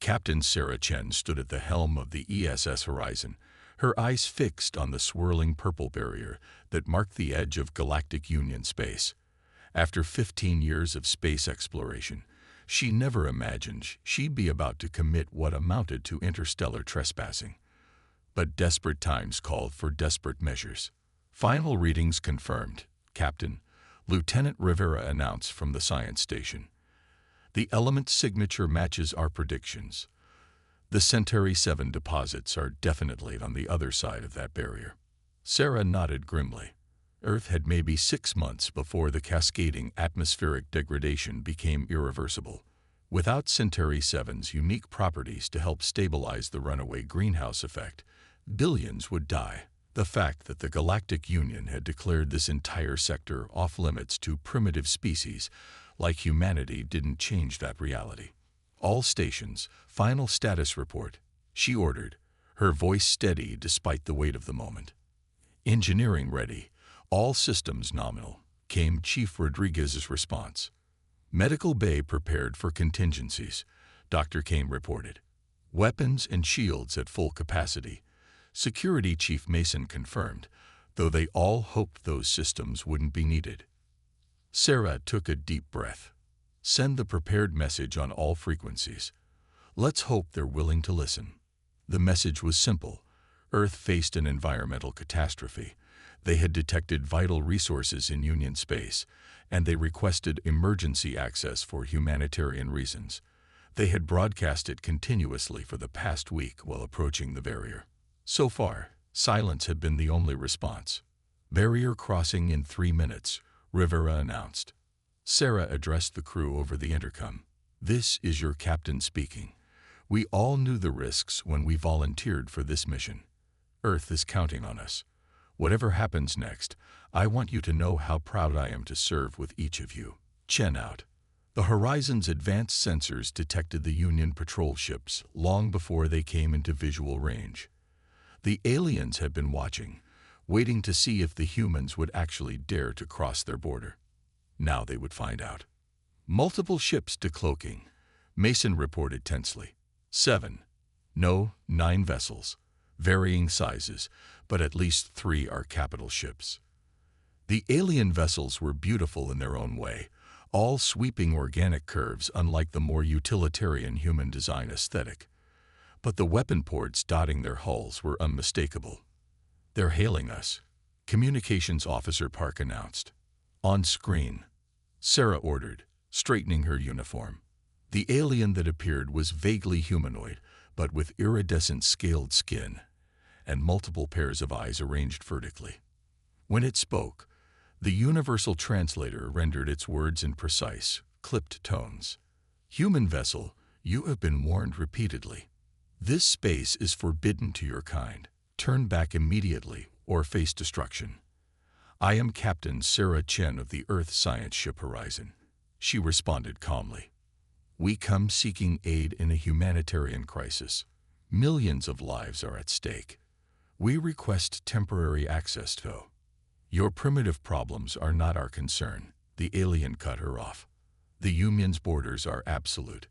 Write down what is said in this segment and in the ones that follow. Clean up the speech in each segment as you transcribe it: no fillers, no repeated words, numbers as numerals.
Captain Sarah Chen stood at the helm of the ESS Horizon, her eyes fixed on the swirling purple barrier that marked the edge of Galactic Union space. After 15 years of space exploration, she never imagined she'd be about to commit what amounted to interstellar trespassing. But desperate times called for desperate measures. Final readings confirmed, Captain, Lieutenant Rivera announced from the science station. The element signature matches our predictions. The Centauri 7 deposits are definitely on the other side of that barrier. Sarah nodded grimly. Earth had maybe 6 months before the cascading atmospheric degradation became irreversible. Without Centauri 7's unique properties to help stabilize the runaway greenhouse effect, billions would die. The fact that the Galactic Union had declared this entire sector off-limits to primitive species like humanity didn't change that reality. All stations, final status report, she ordered, her voice steady despite the weight of the moment. Engineering ready, all systems nominal, came Chief Rodriguez's response. Medical bay prepared for contingencies, Dr. Kane reported. Weapons and shields at full capacity. Security Chief Mason confirmed, though they all hoped those systems wouldn't be needed. Sarah took a deep breath. Send the prepared message on all frequencies. Let's hope they're willing to listen. The message was simple. Earth faced an environmental catastrophe. They had detected vital resources in Union space, and they requested emergency access for humanitarian reasons. They had broadcast it continuously for the past week while approaching the barrier. So far, silence had been the only response. Barrier crossing in 3 minutes, Rivera announced. Sarah addressed the crew over the intercom. This is your captain speaking. We all knew the risks when we volunteered for this mission. Earth is counting on us. Whatever happens next, I want you to know how proud I am to serve with each of you. Chen out. The Horizon's advanced sensors detected the Union patrol ships long before they came into visual range. The aliens had been watching, waiting to see if the humans would actually dare to cross their border. Now they would find out. Multiple ships decloaking, Mason reported tensely. 7. No, 9 vessels. Varying sizes, but at least 3 are capital ships. The alien vessels were beautiful in their own way, all sweeping organic curves unlike the more utilitarian human design aesthetic. But the weapon ports dotting their hulls were unmistakable. They're hailing us, Communications Officer Park announced. On screen, Sarah ordered, straightening her uniform. The alien that appeared was vaguely humanoid, but with iridescent scaled skin and multiple pairs of eyes arranged vertically. When it spoke, the universal translator rendered its words in precise, clipped tones. Human vessel, you have been warned repeatedly. This space is forbidden to your kind. Turn back immediately or face destruction. I am Captain Sarah Chen of the Earth Science Ship Horizon. She responded calmly. We come seeking aid in a humanitarian crisis. Millions of lives are at stake. We request temporary access to. Your primitive problems are not our concern. The alien cut her off. The Union's borders are absolute.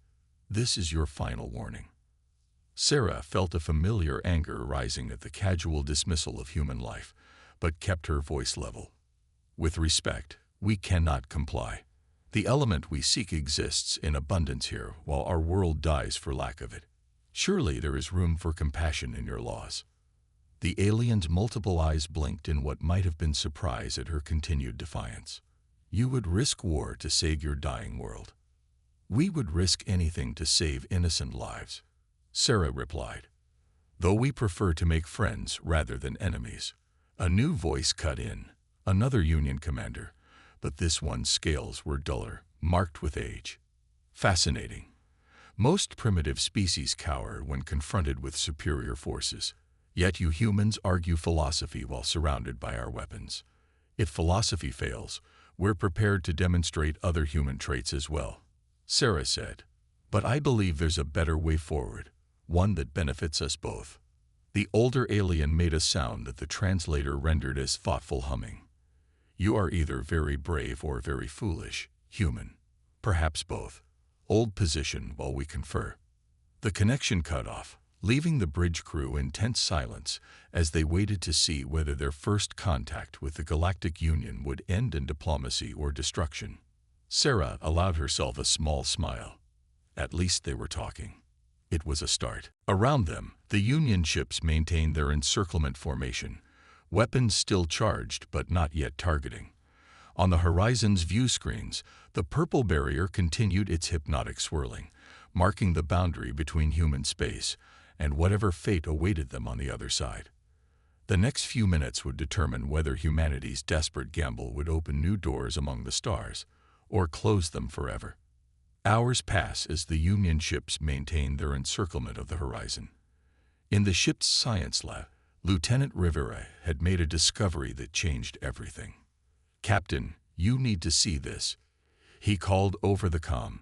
This is your final warning. Sarah felt a familiar anger rising at the casual dismissal of human life, but kept her voice level. With respect, we cannot comply. The element we seek exists in abundance here, while our world dies for lack of it. Surely there is room for compassion in your laws. The alien's multiple eyes blinked in what might have been surprise at her continued defiance. You would risk war to save your dying world. We would risk anything to save innocent lives, Sarah replied. Though we prefer to make friends rather than enemies. A new voice cut in, another Union commander, but this one's scales were duller, marked with age. Fascinating. Most primitive species cower when confronted with superior forces. Yet you humans argue philosophy while surrounded by our weapons. If philosophy fails, we're prepared to demonstrate other human traits as well, Sarah said. But I believe there's a better way forward, one that benefits us both. The older alien made a sound that the translator rendered as thoughtful humming. You are either very brave or very foolish, human. Perhaps both. Old position while we confer. The connection cut off, leaving the bridge crew in tense silence as they waited to see whether their first contact with the Galactic Union would end in diplomacy or destruction. Sarah allowed herself a small smile. At least they were talking. It was a start. Around them, the Union ships maintained their encirclement formation, weapons still charged but not yet targeting. On the horizon's view screens, the purple barrier continued its hypnotic swirling, marking the boundary between human space and whatever fate awaited them on the other side. The next few minutes would determine whether humanity's desperate gamble would open new doors among the stars or close them forever. Hours pass as the Union ships maintain their encirclement of the horizon. In the ship's science lab, Lieutenant Rivera had made a discovery that changed everything. "Captain, you need to see this," he called over the comm.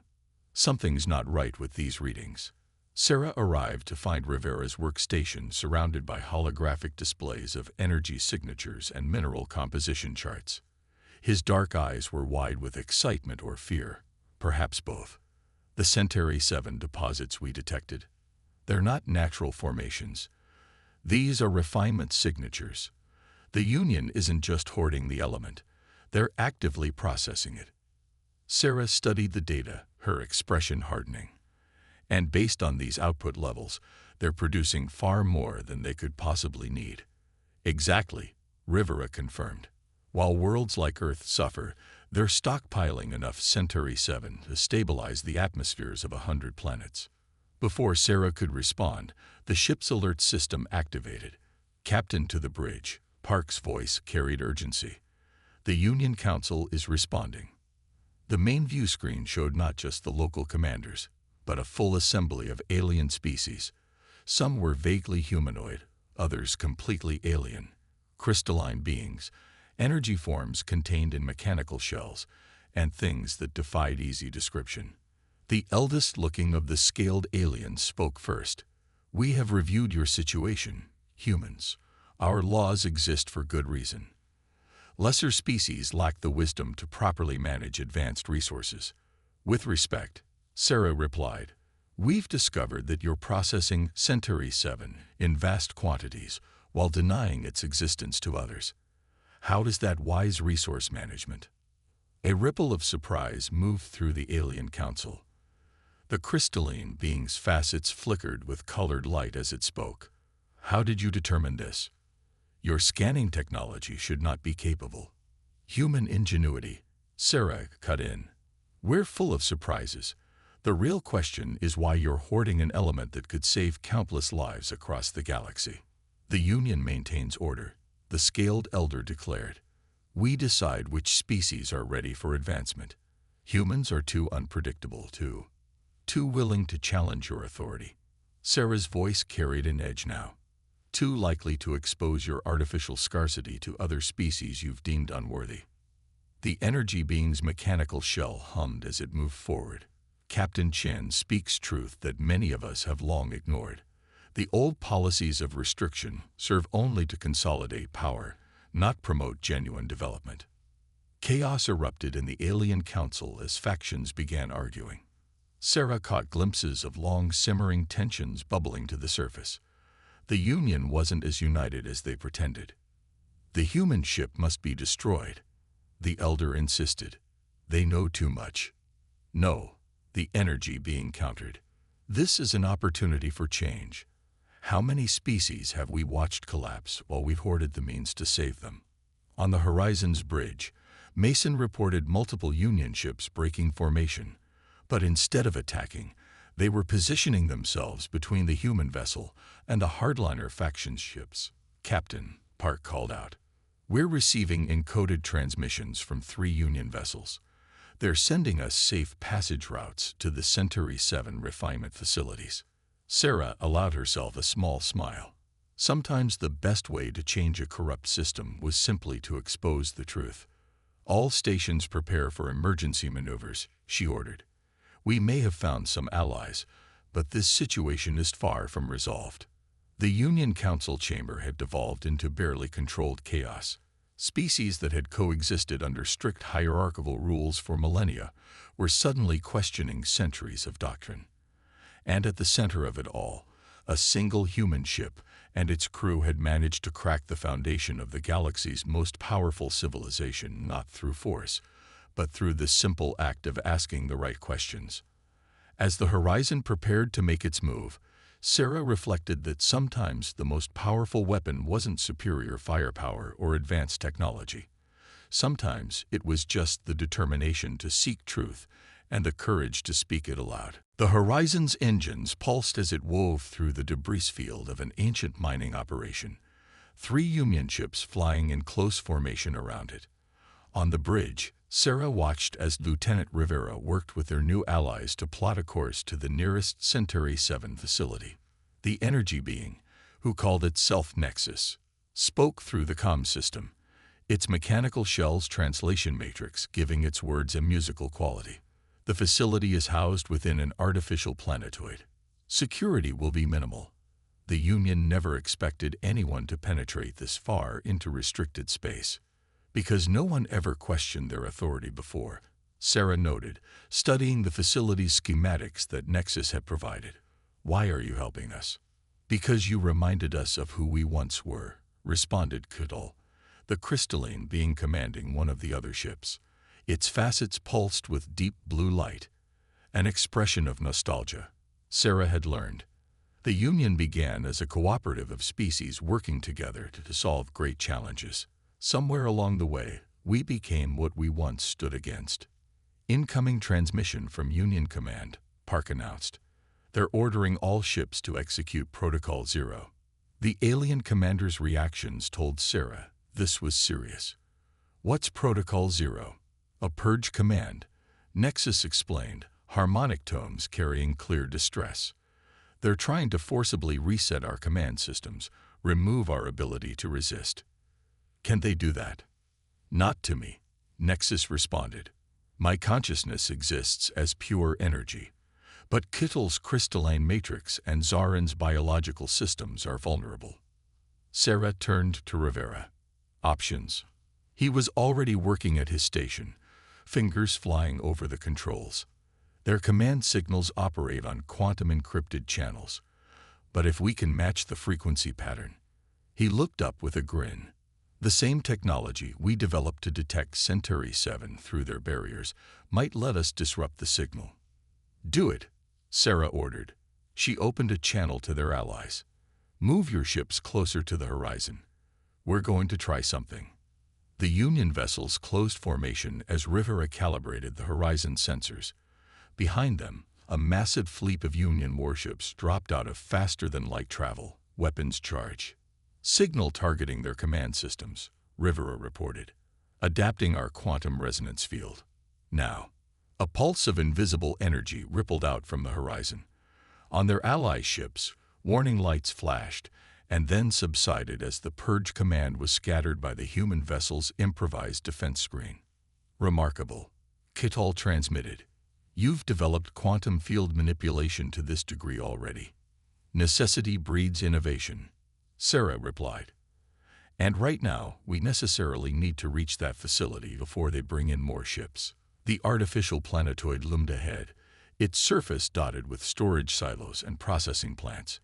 "Something's not right with these readings." Sarah arrived to find Rivera's workstation surrounded by holographic displays of energy signatures and mineral composition charts. His dark eyes were wide with excitement or fear, perhaps both. "The Centauri 7 deposits we detected. They're not natural formations. These are refinement signatures. The Union isn't just hoarding the element, they're actively processing it." Sarah studied the data, her expression hardening. "And based on these output levels, they're producing far more than they could possibly need." "Exactly," Rivera confirmed. "While worlds like Earth suffer, they're stockpiling enough Centauri 7 to stabilize the atmospheres of 100 planets." Before Sarah could respond, the ship's alert system activated. "Captain, to the bridge." Park's voice carried urgency. "The Union Council is responding." The main view screen showed not just the local commanders, but a full assembly of alien species. Some were vaguely humanoid, others completely alien. Crystalline beings, energy forms contained in mechanical shells, and things that defied easy description. The eldest-looking of the scaled aliens spoke first. "We have reviewed your situation, humans. Our laws exist for good reason. Lesser species lack the wisdom to properly manage advanced resources. With respect," Sarah replied, "we've discovered that you're processing Centauri 7 in vast quantities while denying its existence to others. How does that wise resource management?" A ripple of surprise moved through the alien council. The crystalline being's facets flickered with colored light as it spoke. "How did you determine this? Your scanning technology should not be capable." "Human ingenuity," Sarah cut in. "We're full of surprises. The real question is why you're hoarding an element that could save countless lives across the galaxy." "The Union maintains order," the scaled elder declared. "We decide which species are ready for advancement. Humans are too unpredictable, too willing to challenge your authority." Sarah's voice carried an edge now. "Too likely to expose your artificial scarcity to other species you've deemed unworthy." The energy being's mechanical shell hummed as it moved forward. "Captain Chen speaks truth that many of us have long ignored. The old policies of restriction serve only to consolidate power, not promote genuine development." Chaos erupted in the alien council as factions began arguing. Sarah caught glimpses of long simmering tensions bubbling to the surface. The Union wasn't as united as they pretended. "The human ship must be destroyed," the elder insisted. "They know too much." "No," the energy being countered. "This is an opportunity for change. How many species have we watched collapse while we've hoarded the means to save them?" On the horizon's bridge, Mason reported multiple Union ships breaking formation, but instead of attacking, they were positioning themselves between the human vessel and the hardliner faction's ships. "Captain," Park called out, "we're receiving encoded transmissions from 3 Union vessels. They're sending us safe passage routes to the Centauri 7 refinement facilities." Sarah allowed herself a small smile. Sometimes the best way to change a corrupt system was simply to expose the truth. "All stations prepare for emergency maneuvers," she ordered. "We may have found some allies, but this situation is far from resolved." The Union Council chamber had devolved into barely controlled chaos. Species that had coexisted under strict hierarchical rules for millennia were suddenly questioning centuries of doctrine. And at the center of it all, a single human ship and its crew had managed to crack the foundation of the galaxy's most powerful civilization, not through force, but through the simple act of asking the right questions. As the Horizon prepared to make its move, Sarah reflected that sometimes the most powerful weapon wasn't superior firepower or advanced technology. Sometimes it was just the determination to seek truth and the courage to speak it aloud. The Horizon's engines pulsed as it wove through the debris field of an ancient mining operation, 3 Union ships flying in close formation around it. On the bridge, Sarah watched as Lieutenant Rivera worked with their new allies to plot a course to the nearest Centauri 7 facility. The energy being, who called itself Nexus, spoke through the comm system, its mechanical shell's translation matrix giving its words a musical quality. The facility is housed within an artificial planetoid. Security will be minimal. The Union never expected anyone to penetrate this far into restricted space, because no one ever questioned their authority before, Sarah noted, studying the facility's schematics that Nexus had provided. Why are you helping us? Because you reminded us of who we once were, responded Kutal, the crystalline being commanding one of the other ships. Its facets pulsed with deep blue light, an expression of nostalgia. Sarah had learned. The Union began as a cooperative of species working together to solve great challenges. Somewhere along the way, we became what we once stood against. Incoming transmission from Union Command, Park announced. They're ordering all ships to execute Protocol Zero. The alien commander's reactions told Sarah this was serious. What's Protocol Zero? A purge command, Nexus explained, harmonic tones carrying clear distress. They're trying to forcibly reset our command systems, remove our ability to resist. Can they do that? Not to me, Nexus responded. My consciousness exists as pure energy, but Kittel's crystalline matrix and Zarin's biological systems are vulnerable. Sarah turned to Rivera. Options. He was already working at his station, fingers flying over the controls. Their command signals operate on quantum-encrypted channels, but if we can match the frequency pattern. He looked up with a grin. The same technology we developed to detect Centauri 7 through their barriers might let us disrupt the signal. Do it, Sarah ordered. She opened a channel to their allies. Move your ships closer to the horizon. We're going to try something. The Union vessels closed formation as Rivera calibrated the horizon sensors. Behind them, a massive fleet of Union warships dropped out of faster-than-light travel, weapons charge. Signal targeting their command systems, Rivera reported. Adapting our quantum resonance field. Now, a pulse of invisible energy rippled out from the horizon. On their ally ships, warning lights flashed, and then subsided as the purge command was scattered by the human vessel's improvised defense screen. Remarkable, Kittal transmitted. You've developed quantum field manipulation to this degree already. Necessity breeds innovation, Sarah replied. And right now, we necessarily need to reach that facility before they bring in more ships. The artificial planetoid loomed ahead, its surface dotted with storage silos and processing plants.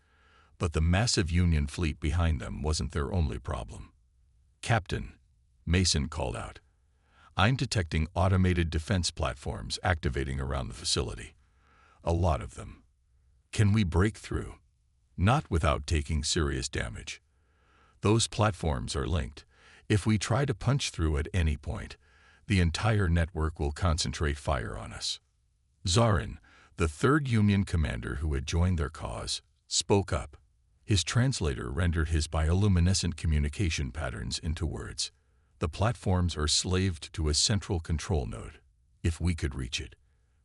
But the massive Union fleet behind them wasn't their only problem. Captain, Mason called out. I'm detecting automated defense platforms activating around the facility. A lot of them. Can we break through? Not without taking serious damage. Those platforms are linked. If we try to punch through at any point, the entire network will concentrate fire on us. Zarin, the 3rd Union commander who had joined their cause, spoke up. His translator rendered his bioluminescent communication patterns into words. The platforms are slaved to a central control node. If we could reach it,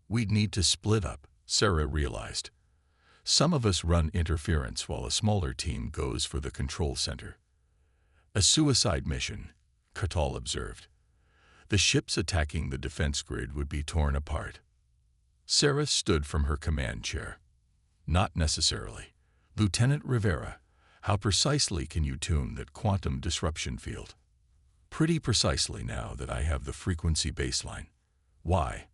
we'd need to split up, Sarah realized. Some of us run interference while a smaller team goes for the control center. A suicide mission, Kittal observed. The ships attacking the defense grid would be torn apart. Sarah stood from her command chair. Not necessarily. Lieutenant Rivera, how precisely can you tune that quantum disruption field? Pretty precisely now that I have the frequency baseline. Why?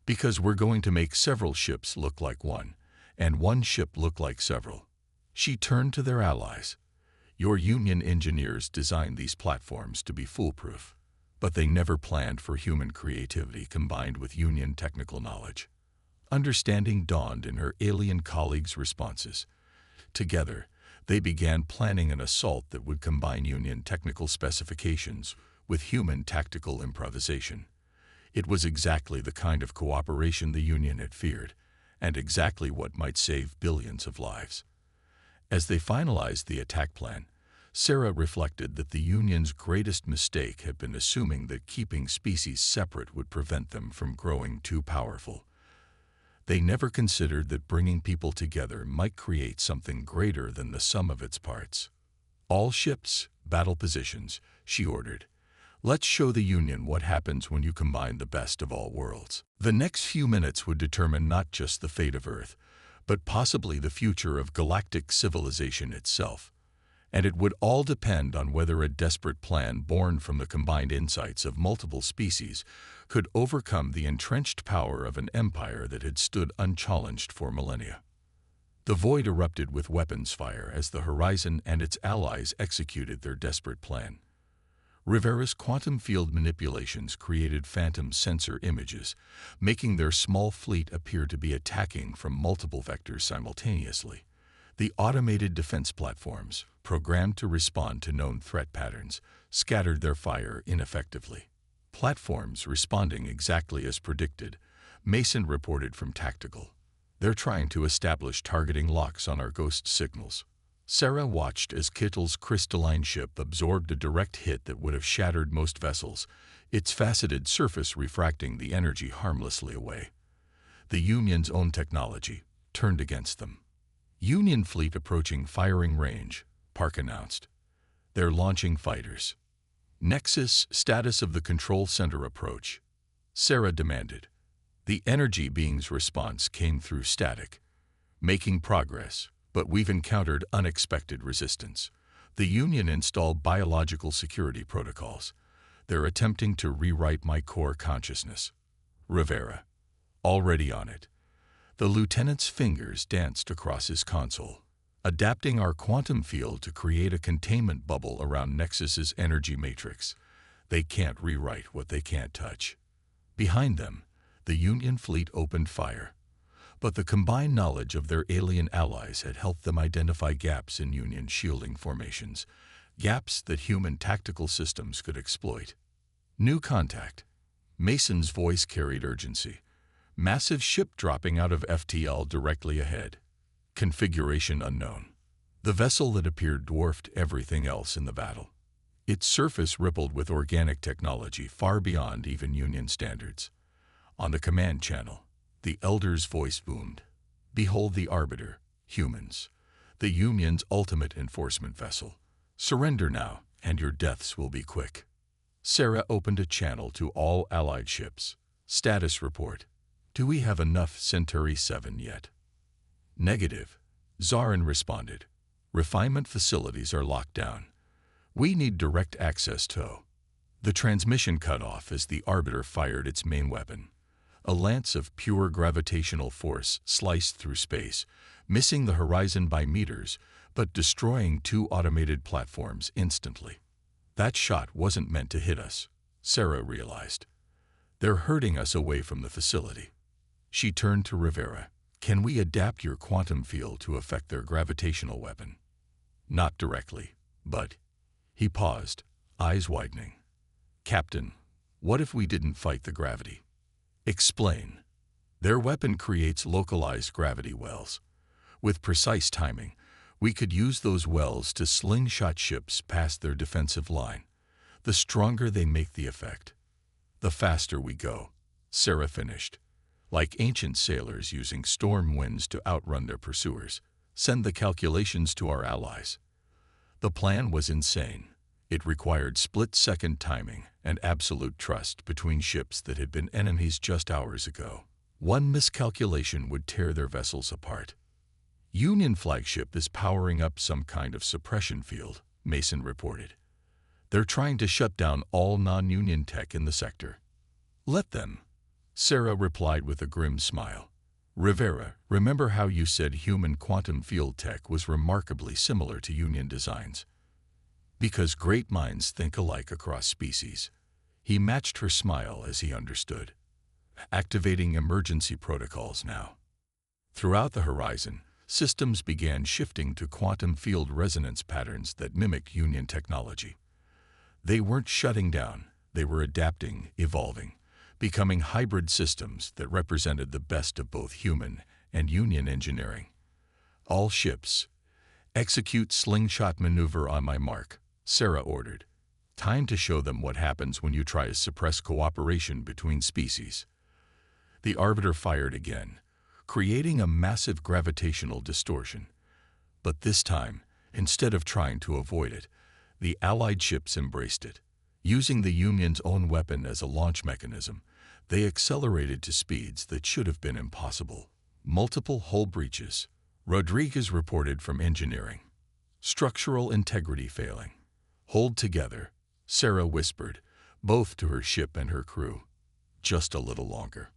Because we're going to make several ships look like one, and one ship looked like several. She turned to their allies. Your Union engineers designed these platforms to be foolproof, but they never planned for human creativity combined with Union technical knowledge. Understanding dawned in her alien colleagues' responses. Together, they began planning an assault that would combine Union technical specifications with human tactical improvisation. It was exactly the kind of cooperation the Union had feared, and exactly what might save billions of lives. As they finalized the attack plan, Sarah reflected that the Union's greatest mistake had been assuming that keeping species separate would prevent them from growing too powerful. They never considered that bringing people together might create something greater than the sum of its parts. All ships, battle positions, she ordered. Let's show the Union what happens when you combine the best of all worlds. The next few minutes would determine not just the fate of Earth, but possibly the future of galactic civilization itself. And it would all depend on whether a desperate plan born from the combined insights of multiple species could overcome the entrenched power of an empire that had stood unchallenged for millennia. The void erupted with weapons fire as the Horizon and its allies executed their desperate plan. Rivera's quantum field manipulations created phantom sensor images, making their small fleet appear to be attacking from multiple vectors simultaneously. The automated defense platforms, programmed to respond to known threat patterns, scattered their fire ineffectively. Platforms responding exactly as predicted, Mason reported from Tactical. They're trying to establish targeting locks on our ghost signals. Sarah watched as Kittle's crystalline ship absorbed a direct hit that would have shattered most vessels, its faceted surface refracting the energy harmlessly away. The Union's own technology turned against them. Union fleet approaching firing range, Park announced. They're launching fighters. Nexus status of the control center approach, Sarah demanded. The energy being's response came through static. Making progress, but we've encountered unexpected resistance. The Union installed biological security protocols. They're attempting to rewrite my core consciousness. Rivera. Already on it. The lieutenant's fingers danced across his console, adapting our quantum field to create a containment bubble around Nexus's energy matrix. They can't rewrite what they can't touch. Behind them, the Union fleet opened fire. But the combined knowledge of their alien allies had helped them identify gaps in Union shielding formations, gaps that human tactical systems could exploit. New contact. Mason's voice carried urgency. Massive ship dropping out of FTL directly ahead. Configuration unknown. The vessel that appeared dwarfed everything else in the battle. Its surface rippled with organic technology far beyond even Union standards. On the command channel, the Elder's voice boomed. Behold the Arbiter, humans, the Union's ultimate enforcement vessel. Surrender now, and your deaths will be quick. Sarah opened a channel to all Allied ships. Status report. Do we have enough Centauri 7 yet? Negative. Zarin responded. Refinement facilities are locked down. We need direct access to. The transmission cut off as the Arbiter fired its main weapon. A lance of pure gravitational force sliced through space, missing the Horizon by meters, but destroying 2 automated platforms instantly. That shot wasn't meant to hit us, Sarah realized. They're hurting us away from the facility. She turned to Rivera. Can we adapt your quantum field to affect their gravitational weapon? Not directly, but... He paused, eyes widening. Captain, what if we didn't fight the gravity? Explain. Their weapon creates localized gravity wells. With precise timing, we could use those wells to slingshot ships past their defensive line. The stronger they make the effect, the faster we go, Sarah finished. Like ancient sailors using storm winds to outrun their pursuers, send the calculations to our allies. The plan was insane. It required split-second timing and absolute trust between ships that had been enemies just hours ago. One miscalculation would tear their vessels apart. Union flagship is powering up some kind of suppression field, Mason reported. They're trying to shut down all non-Union tech in the sector. Let them, Sarah replied with a grim smile. Rivera, remember how you said human quantum field tech was remarkably similar to Union designs? Because great minds think alike across species. He matched her smile as he understood. Activating emergency protocols now. Throughout the horizon, systems began shifting to quantum field resonance patterns that mimicked Union technology. They weren't shutting down, they were adapting, evolving, becoming hybrid systems that represented the best of both human and Union engineering. All ships, execute slingshot maneuver on my mark, Sarah ordered. Time to show them what happens when you try to suppress cooperation between species. The Arbiter fired again, creating a massive gravitational distortion. But this time, instead of trying to avoid it, the Allied ships embraced it. Using the Union's own weapon as a launch mechanism, they accelerated to speeds that should have been impossible. Multiple hull breaches. Rodriguez reported from engineering. Structural integrity failing. Hold together, Sarah whispered, both to her ship and her crew. Just a little longer.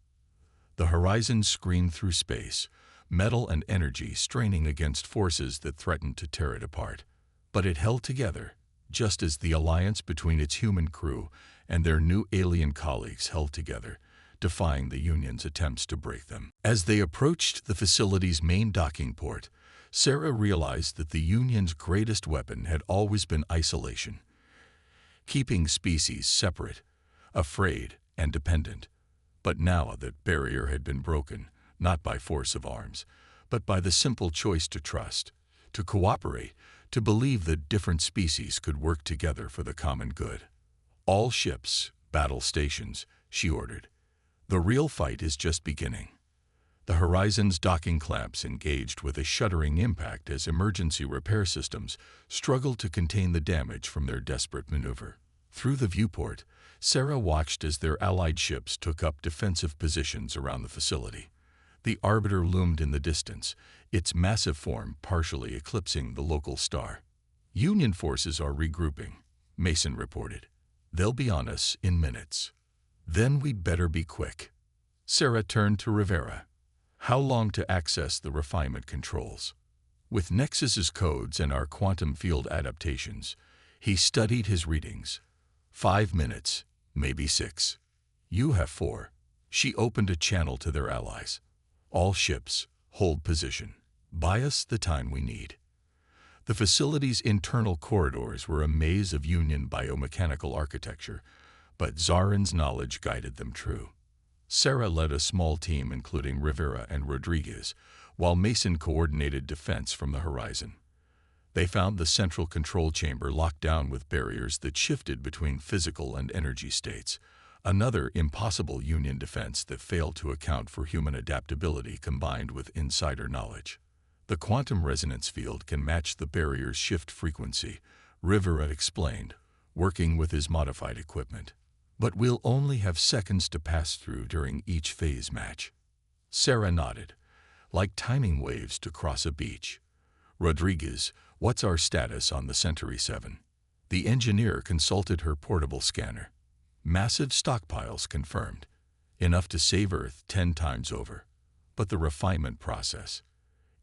The horizon screamed through space, metal and energy straining against forces that threatened to tear it apart. But it held together, just as the alliance between its human crew and their new alien colleagues held together, defying the Union's attempts to break them. As they approached the facility's main docking port, Sarah realized that the Union's greatest weapon had always been isolation, keeping species separate, afraid, and dependent. But now that barrier had been broken, not by force of arms, but by the simple choice to trust, to cooperate, to believe that different species could work together for the common good. All ships, battle stations, she ordered. The real fight is just beginning. The Horizon's docking clamps engaged with a shuddering impact as emergency repair systems struggled to contain the damage from their desperate maneuver. Through the viewport, Sarah watched as their Allied ships took up defensive positions around the facility. The Arbiter loomed in the distance, its massive form partially eclipsing the local star. Union forces are regrouping, Mason reported. They'll be on us in minutes. Then we'd better be quick. Sarah turned to Rivera. How long to access the refinement controls? With Nexus's codes and our quantum field adaptations, he studied his readings. 5 minutes, maybe 6. You have 4. She opened a channel to their allies. All ships, hold position. Buy us the time we need. The facility's internal corridors were a maze of Union biomechanical architecture, but Zarin's knowledge guided them true. Sarah led a small team including Rivera and Rodriguez, while Mason coordinated defense from the horizon. They found the central control chamber locked down with barriers that shifted between physical and energy states, another impossible Union defense that failed to account for human adaptability combined with insider knowledge. The quantum resonance field can match the barrier's shift frequency, Rivera explained, working with his modified equipment. But we'll only have seconds to pass through during each phase match. Sarah nodded, like timing waves to cross a beach. Rodriguez, what's our status on the Centauri 7? The engineer consulted her portable scanner. Massive stockpiles confirmed, enough to save Earth 10 times over. But the refinement process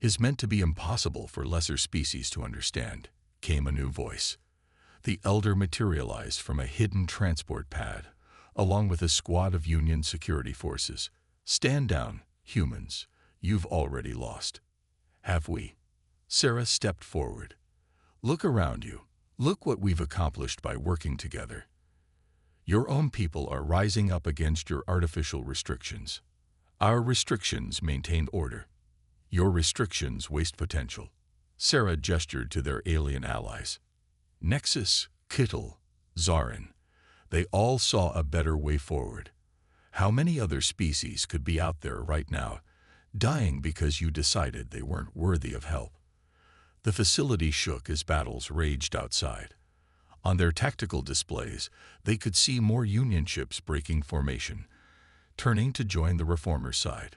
is meant to be impossible for lesser species to understand, came a new voice. The Elder materialized from a hidden transport pad, along with a squad of Union security forces. Stand down, humans. You've already lost. Have we? Sarah stepped forward. Look around you. Look what we've accomplished by working together. Your own people are rising up against your artificial restrictions. Our restrictions maintain order. Your restrictions waste potential. Sarah gestured to their alien allies. Nexus, Kittel, Zarin. They all saw a better way forward. How many other species could be out there right now, dying because you decided they weren't worthy of help? The facility shook as battles raged outside. On their tactical displays, they could see more Union ships breaking formation, turning to join the Reformer side.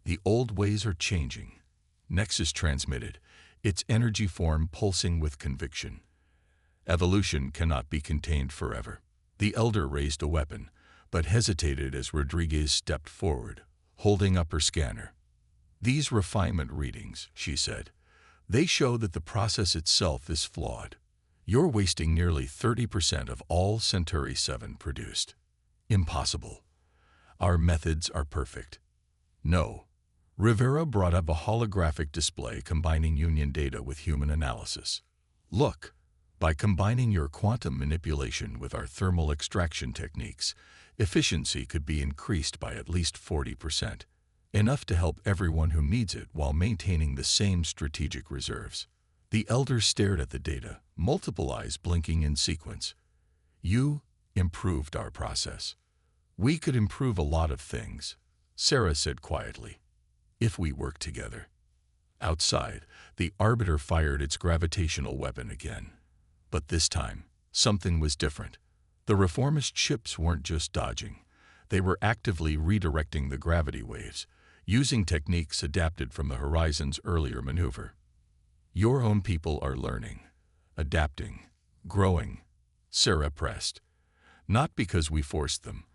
The old ways are changing, Nexus transmitted, its energy form pulsing with conviction. Evolution cannot be contained forever. The Elder raised a weapon, but hesitated as Rodriguez stepped forward, holding up her scanner. "These refinement readings," she said, "they show that the process itself is flawed. You're wasting nearly 30% of all Centauri 7 produced." "Impossible. Our methods are perfect." "No." Rivera brought up a holographic display combining Union data with human analysis. "Look, by combining your quantum manipulation with our thermal extraction techniques, efficiency could be increased by at least 40%, enough to help everyone who needs it while maintaining the same strategic reserves." The elder stared at the data, multiple eyes blinking in sequence. "You improved our process." "We could improve a lot of things," Sarah said quietly, "if we work together." Outside, the Arbiter fired its gravitational weapon again. But this time, something was different. The reformist ships weren't just dodging. They were actively redirecting the gravity waves, using techniques adapted from the Horizon's earlier maneuver. "Your own people are learning, adapting, growing," Sarah pressed. "Not because we forced them,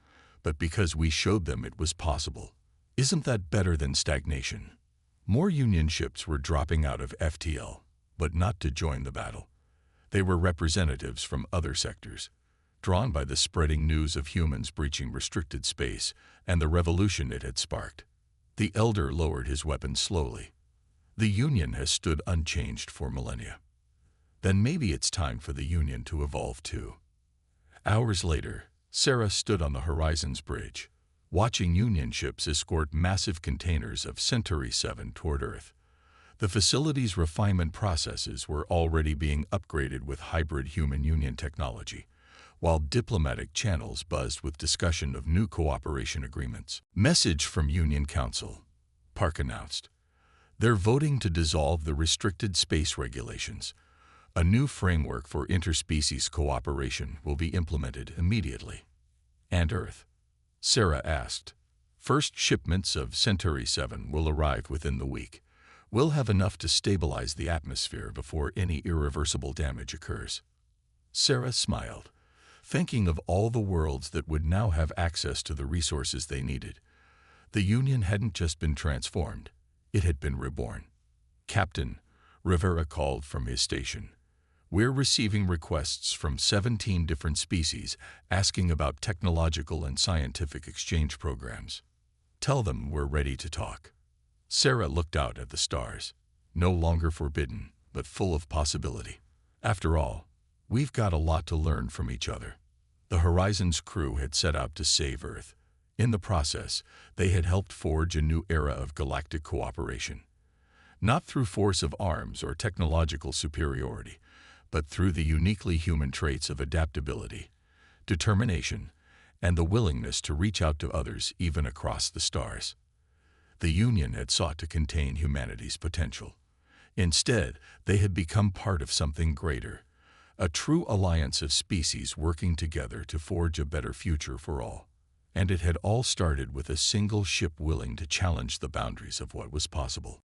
but because we showed them it was possible. Isn't that better than stagnation?" More Union ships were dropping out of FTL, but not to join the battle. They were representatives from other sectors, drawn by the spreading news of humans breaching restricted space and the revolution it had sparked. The elder lowered his weapon slowly. "The Union has stood unchanged for millennia. Then maybe it's time for the Union to evolve too." Hours later, Sarah stood on the Horizon's bridge, watching Union ships escort massive containers of Centauri 7 toward Earth. The facility's refinement processes were already being upgraded with hybrid human-Union technology, while diplomatic channels buzzed with discussion of new cooperation agreements. "Message from Union Council," Park announced. "They're voting to dissolve the restricted space regulations. A new framework for interspecies cooperation will be implemented immediately." "And Earth?" Sarah asked. "First shipments of Centauri 7 will arrive within the week. We'll have enough to stabilize the atmosphere before any irreversible damage occurs." Sarah smiled, thinking of all the worlds that would now have access to the resources they needed. The Union hadn't just been transformed, it had been reborn. "Captain," Rivera called from his station, "we're receiving requests from 17 different species asking about technological and scientific exchange programs. Tell them we're ready to talk." Sarah looked out at the stars, no longer forbidden, but full of possibility. After all, we've got a lot to learn from each other. The Horizon's crew had set out to save Earth. In the process, they had helped forge a new era of galactic cooperation. Not through force of arms or technological superiority, but through the uniquely human traits of adaptability, determination, and the willingness to reach out to others even across the stars. The Union had sought to contain humanity's potential. Instead, they had become part of something greater, a true alliance of species working together to forge a better future for all. And it had all started with a single ship willing to challenge the boundaries of what was possible.